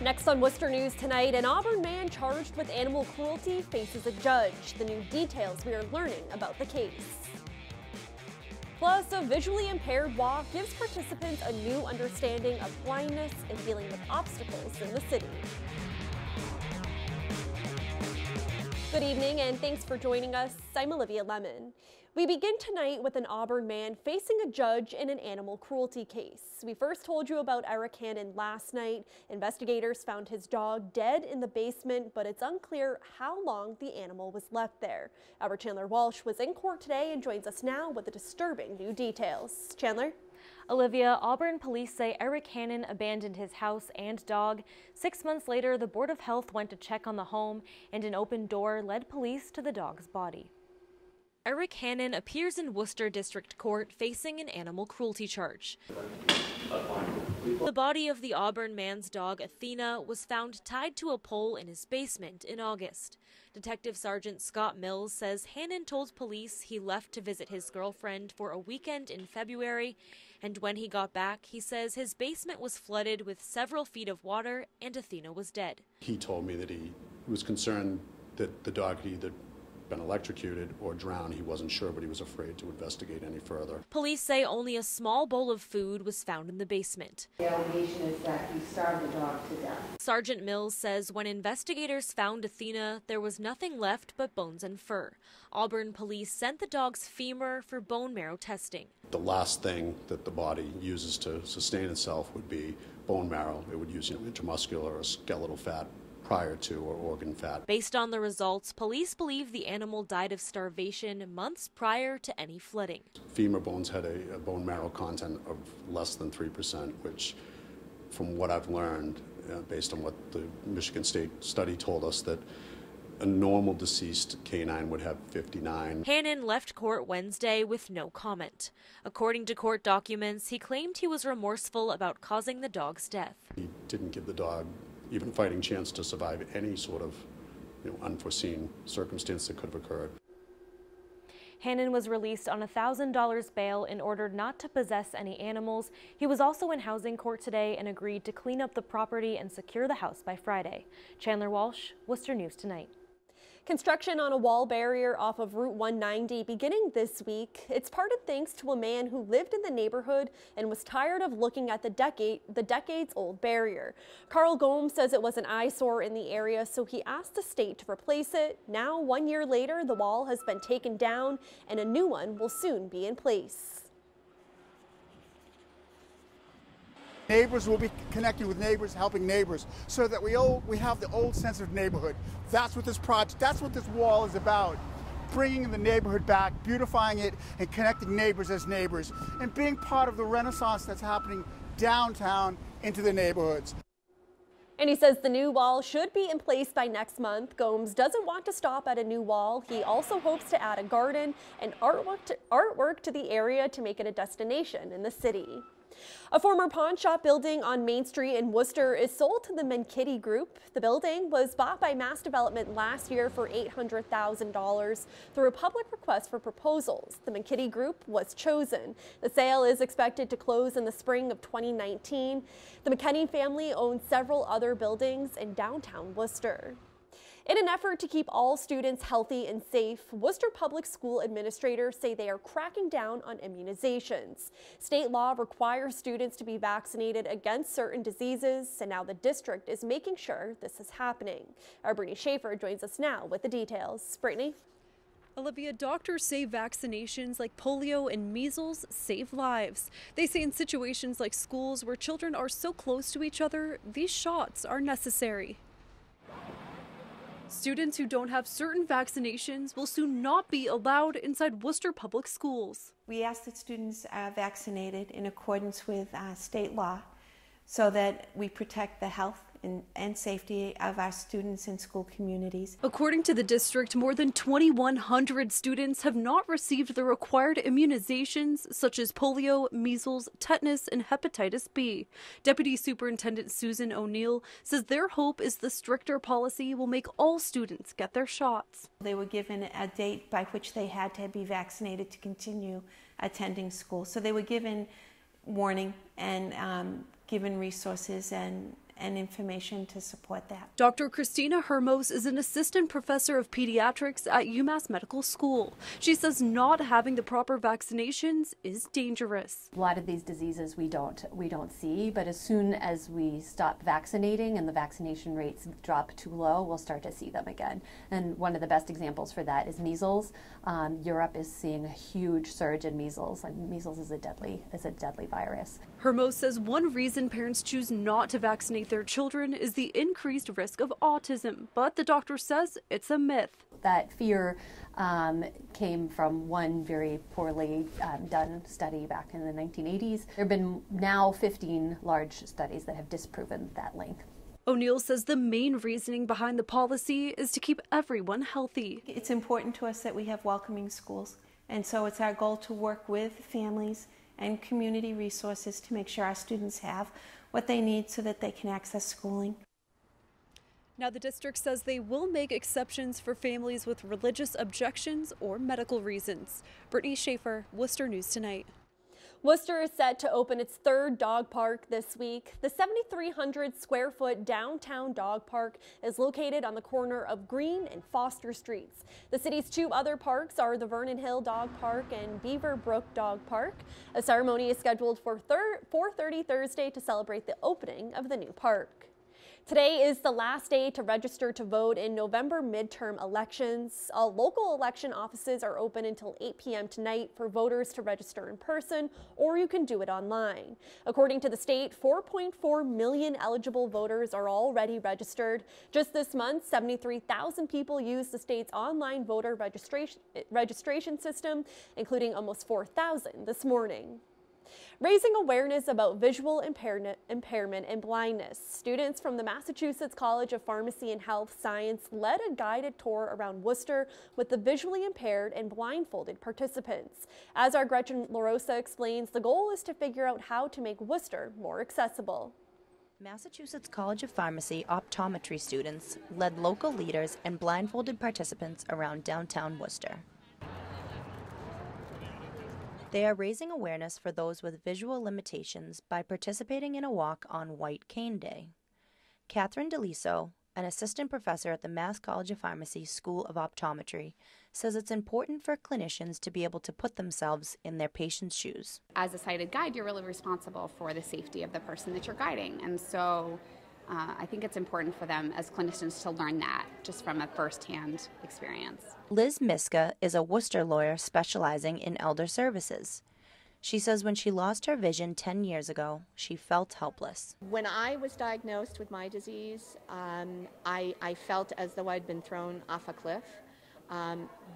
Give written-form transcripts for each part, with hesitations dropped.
Next on Worcester News tonight, an Auburn man charged with animal cruelty faces a judge. The new details we are learning about the case. Plus, a visually impaired walk gives participants a new understanding of blindness and dealing with obstacles in the city. Good evening and thanks for joining us. I'm Olivia Lemon. We begin tonight with an Auburn man facing a judge in an animal cruelty case. We first told you about Eric Hannon last night. Investigators found his dog dead in the basement, but it's unclear how long the animal was left there. Our Chandler Walsh was in court today and joins us now with the disturbing new details. Chandler? Olivia, Auburn police say Eric Hannon abandoned his house and dog. 6 months later, the Board of Health went to check on the home, and an open door led police to the dog's body. Eric Hannon appears in Worcester District Court facing an animal cruelty charge. The body of the Auburn man's dog, Athena, was found tied to a pole in his basement in August. Detective Sergeant Scott Mills says Hannon told police he left to visit his girlfriend for a weekend in February, and when he got back, he says his basement was flooded with several feet of water and Athena was dead. He told me that he was concerned that the dog had either been electrocuted or drowned. He wasn't sure, but he was afraid to investigate any further. Police say only a small bowl of food was found in the basement. The allegation is that he starved the dog to death. Sergeant Mills says when investigators found Athena, there was nothing left but bones and fur. Auburn police sent the dog's femur for bone marrow testing. The last thing that the body uses to sustain itself would be bone marrow. It would use intramuscular or skeletal fat prior to or organ fat. Based on the results, police believe the animal died of starvation months prior to any flooding. Femur bones had a bone marrow content of less than 3%, which, from what I've learned, based on what the Michigan State study told us, that a normal deceased canine would have 59. Hannon left court Wednesday with no comment. According to court documents, he claimed he was remorseful about causing the dog's death. He didn't give the dog even a fighting chance to survive any sort of unforeseen circumstance that could have occurred. Hannon was released on $1,000 bail in order not to possess any animals. He was also in housing court today and agreed to clean up the property and secure the house by Friday. Chandler Walsh, Worcester News Tonight. Construction on a wall barrier off of Route 190 beginning this week. It's parted thanks to a man who lived in the neighborhood and was tired of looking at the decades-old barrier. Carl Gomes says it was an eyesore in the area, so he asked the state to replace it. Now, 1 year later, the wall has been taken down and a new one will soon be in place. Neighbors will be connecting with neighbors, helping neighbors, so that we have the old sense of neighborhood. That's what this project, that's what this wall is about. Bringing the neighborhood back, beautifying it, and connecting neighbors as neighbors, and being part of the renaissance that's happening downtown into the neighborhoods. And he says the new wall should be in place by next month. Gomes doesn't want to stop at a new wall. He also hopes to add a garden and artwork to the area to make it a destination in the city. A former pawn shop building on Main Street in Worcester is sold to the Menkitty Group. The building was bought by Mass Development last year for $800,000 through a public request for proposals. The Menkitty Group was chosen. The sale is expected to close in the spring of 2019. The McKenney family owns several other buildings in downtown Worcester. In an effort to keep all students healthy and safe, Worcester Public School administrators say they are cracking down on immunizations. State law requires students to be vaccinated against certain diseases, and now the district is making sure this is happening. Our Brittany Schaefer joins us now with the details. Brittany? Olivia, doctors say vaccinations like polio and measles save lives. They say in situations like schools where children are so close to each other, these shots are necessary. Students who don't have certain vaccinations will soon not be allowed inside Worcester Public Schools. We ask that students are vaccinated in accordance with state law so that we protect the health and safety of our students and school communities. According to the district, more than 2,100 students have not received the required immunizations such as polio, measles, tetanus, and hepatitis B. Deputy Superintendent Susan O'Neill says their hope is the stricter policy will make all students get their shots. They were given a date by which they had to be vaccinated to continue attending school. So they were given warning and given resources and and information to support that. Dr. Christina Hermos is an assistant professor of pediatrics at UMass Medical School. She says not having the proper vaccinations is dangerous. A lot of these diseases we don't see, but as soon as we stop vaccinating and the vaccination rates drop too low, we'll start to see them again. And one of the best examples for that is measles. Europe is seeing a huge surge in measles, and measles is a deadly virus. Hermos says one reason parents choose not to vaccinate their children is the increased risk of autism, but the doctor says it's a myth. That fear came from one very poorly done study back in the 1980s. There have been now 15 large studies that have disproven that link. O'Neill says the main reasoning behind the policy is to keep everyone healthy. It's important to us that we have welcoming schools, and so it's our goal to work with families and community resources to make sure our students have what they need so that they can access schooling. Now the district says they will make exceptions for families with religious objections or medical reasons. Brittany Schaefer, Worcester News Tonight. Worcester is set to open its third dog park this week. The 7,300 square foot downtown dog park is located on the corner of Green and Foster Streets. The city's two other parks are the Vernon Hill Dog Park and Beaver Brook Dog Park. A ceremony is scheduled for 4:30 Thursday to celebrate the opening of the new park. Today is the last day to register to vote in November midterm elections. All local election offices are open until 8 p.m. tonight for voters to register in person, or you can do it online. According to the state, 4.4 million eligible voters are already registered. Just this month, 73,000 people used the state's online voter registration system, including almost 4,000 this morning. Raising awareness about visual impairment and blindness. Students from the Massachusetts College of Pharmacy and Health Science led a guided tour around Worcester with the visually impaired and blindfolded participants. As our Gretchen LaRosa explains, the goal is to figure out how to make Worcester more accessible. Massachusetts College of Pharmacy optometry students led local leaders and blindfolded participants around downtown Worcester. They are raising awareness for those with visual limitations by participating in a walk on White Cane Day. Catherine DeLiso, an assistant professor at the Mass College of Pharmacy School of Optometry, says it's important for clinicians to be able to put themselves in their patient's shoes. As a sighted guide, you're really responsible for the safety of the person that you're guiding, and so I think it's important for them as clinicians to learn that just from a first-hand experience. Liz Miska is a Worcester lawyer specializing in elder services. She says when she lost her vision 10 years ago, she felt helpless. When I was diagnosed with my disease, I felt as though I'd been thrown off a cliff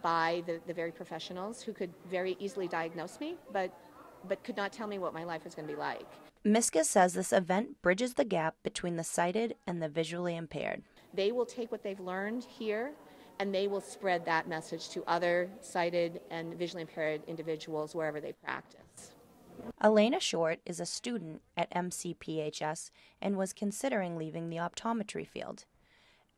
by the very professionals who could very easily diagnose me, but could not tell me what my life was going to be like. Miska says this event bridges the gap between the sighted and the visually impaired. They will take what they've learned here and they will spread that message to other sighted and visually impaired individuals wherever they practice. Elena Short is a student at MCPHS and was considering leaving the optometry field.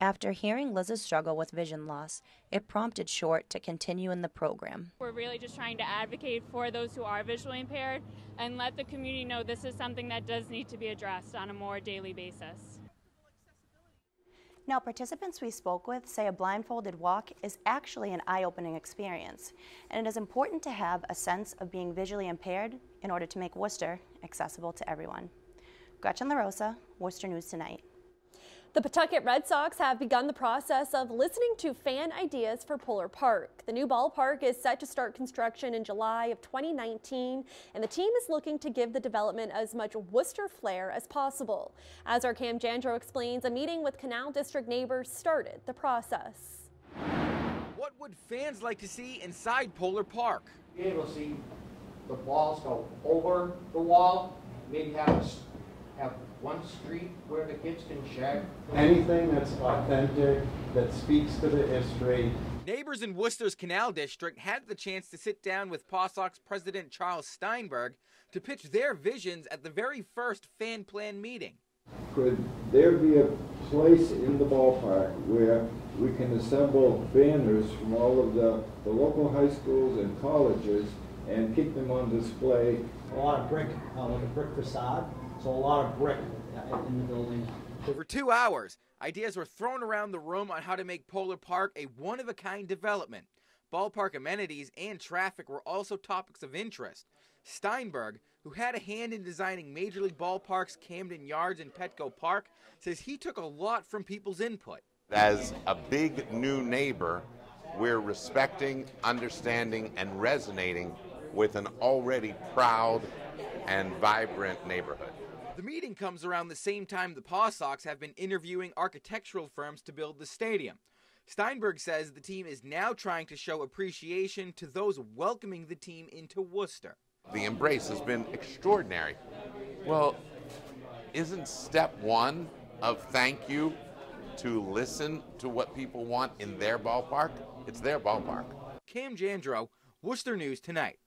After hearing Liz's struggle with vision loss, it prompted Short to continue in the program. We're really just trying to advocate for those who are visually impaired and let the community know this is something that does need to be addressed on a more daily basis. Now, participants we spoke with say a blindfolded walk is actually an eye-opening experience, and it is important to have a sense of being visually impaired in order to make Worcester accessible to everyone. Gretchen LaRosa, Worcester News Tonight. The Pawtucket Red Sox have begun the process of listening to fan ideas for Polar Park. The new ballpark is set to start construction in July of 2019, and the team is looking to give the development as much Worcester flair as possible. As our Cam Jandro explains, a meeting with Canal District neighbors started the process. What would fans like to see inside Polar Park? Be able to see the balls go over the wall, maybe have one street where the kids can shed. Anything that's authentic, that speaks to the history. Neighbors in Worcester's Canal District had the chance to sit down with PawSox President Charles Steinberg to pitch their visions at the very first fan plan meeting. Could there be a place in the ballpark where we can assemble banners from all of the local high schools and colleges and keep them on display? A lot of brick, like a brick facade. So a lot of brick in the building, For 2 hours, ideas were thrown around the room on how to make Polar Park a one-of-a-kind development. Ballpark amenities and traffic were also topics of interest. Steinberg, who had a hand in designing Major League Ballparks, Camden Yards, and Petco Park, says he took a lot from people's input. As a big new neighbor, we're respecting, understanding, and resonating with an already proud and vibrant neighborhood. The meeting comes around the same time the PawSox have been interviewing architectural firms to build the stadium. Steinberg says the team is now trying to show appreciation to those welcoming the team into Worcester. The embrace has been extraordinary. Well, isn't step one of thank you to listen to what people want in their ballpark? It's their ballpark. Cam Jandro, Worcester News Tonight.